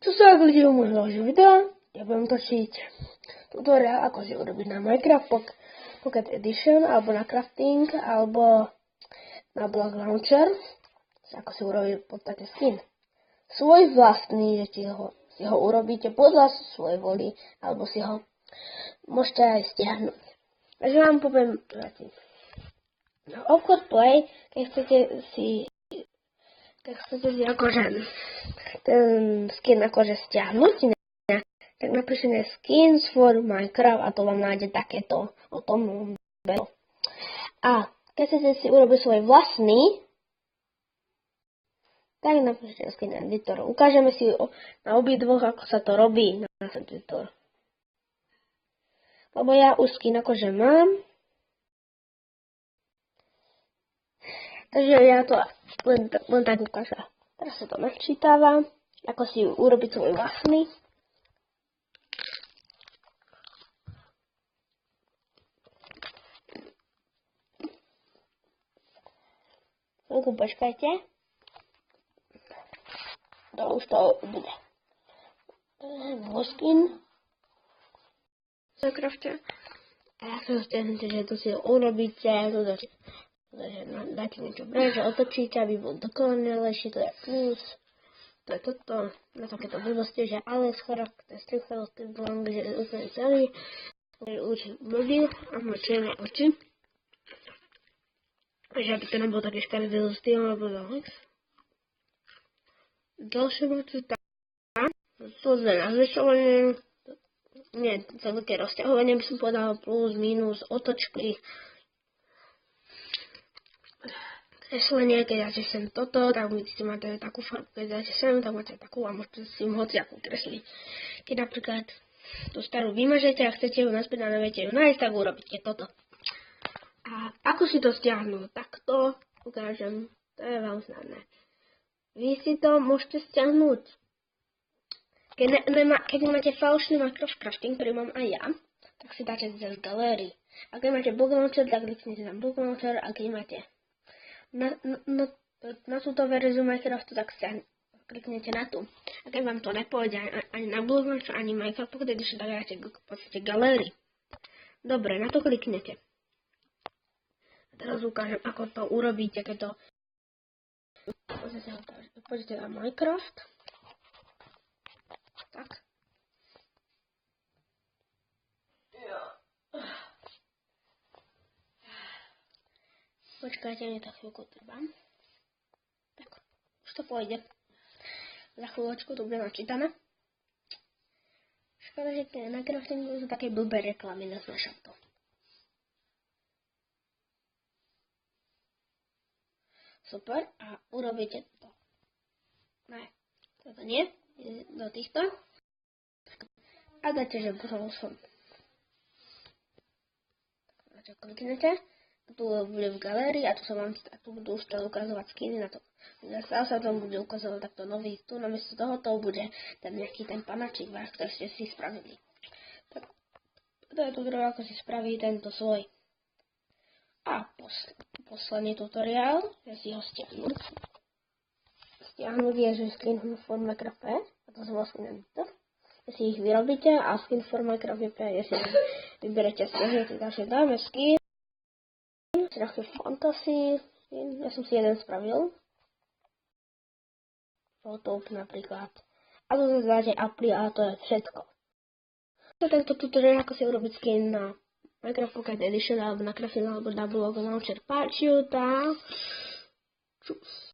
Čo sa ak ľudia môžu ďalšie videa, ja budem točiť tutoriál, ako si urobiť na Minecraft Pocket Edition, alebo na crafting, alebo na Block Launcher, ako si urobiť v podstate skin. Svoj vlastný, že si ho urobíte podľa svojej voli, alebo si ho môžete aj stiahnuť. Takže vám poviem veci. Obchod Play, keď chcete si akože ten skin akože stiahnuť, tak napíšete skins for Minecraft a to vám nájde takéto o tom behu. A keď chcete si urobiť svoj vlastný, tak napíšete skin editor. Ukážeme si na obidvoch, ako sa to robí na editor. Lebo ja už skin akože mám. Takže ja to len tak ukážem. Teraz sa to načítava, ako si urobiť svoj vlastný. Chvíľku počkajte. To už to bude. Skin. Minecrafte. A ja sa stiahnete, že to si urobíte, dáte niečo preč, že otočíte, aby bol dokonalejší, to je plus. To je toto, na takéto blbosti, že ale skoro to je strichalo, to je blank, že je úplne celý. Už blbý a má černé oči. Takže aby to nebol taký škaredý styl, alebo Alex. Ďalšie veci tam. To je na zvyšovanie. Nie, to také rozťahovanie by som povedal, plus, minus, otočky. Kreslenie, keď dáte sem toto, tak budete mať takú farbu, keď dáte sem, tak máte takú a môžete si im hociakú kresliť. Keď napríklad tú starú vymažete a chcete ju naspäť a neviete ju nájsť, tak urobíte toto. A ako si to stiahnuť? Takto ukážem, to je veľmi snadné. Vy si to môžete stiahnuť. Keď máte falošný Minecraft crafting, ktorý mám aj ja, tak si dáte z galérii. A keď máte Block Launcher, tak kliknete na Block Launcher, a keď máte na túto verziu Minecraftu, tak kliknete na tú. A keď vám to nepôjde ani na Block Launcher, ani Minecraft Pocket Edition, tak dáte v podstate galérii. Dobre, na to kliknete. A teraz ukážem, ako to urobíte, keď to pôjdete na Minecraft. Tak. Počkajte, mne to chvíľku trvá. Tak, už to pôjde. Za chvíľočku to bude načítané. Škoda, že tie na craftingu sú také blbé reklamy na to. Super, a urobíte to. Ne, toto nie. Do týchto. A dáte, že bol som. Na čo kliknete. Tu bude v galérii a tu budú už ukazovať skiny na to. Zase sa tam bude ukazovať takto nový. Tu namiesto toho to bude ten nejaký ten panačík váš, ktorý ste si spravili. Tak to je tutoriál, ako si spraví tento svoj. A posledný tutoriál, ja si ho stiahnuť. Stiahnuť je, že skin for Minecraft P, a to som vlastne editor. Ja si ich vyrobíte a skin for Minecraft P, ja si vyberete, stiahnete ďalšie, dáme skin, trochu fantasy, ja som si jeden spravil. Photoshop napríklad. A tu dáte apply a to je všetko. Tento tutoriál, ako si urobiť skin na Minecraft Pocket Edition, alebo na crafting, alebo na Block Launcher. Páči, tá. Čus.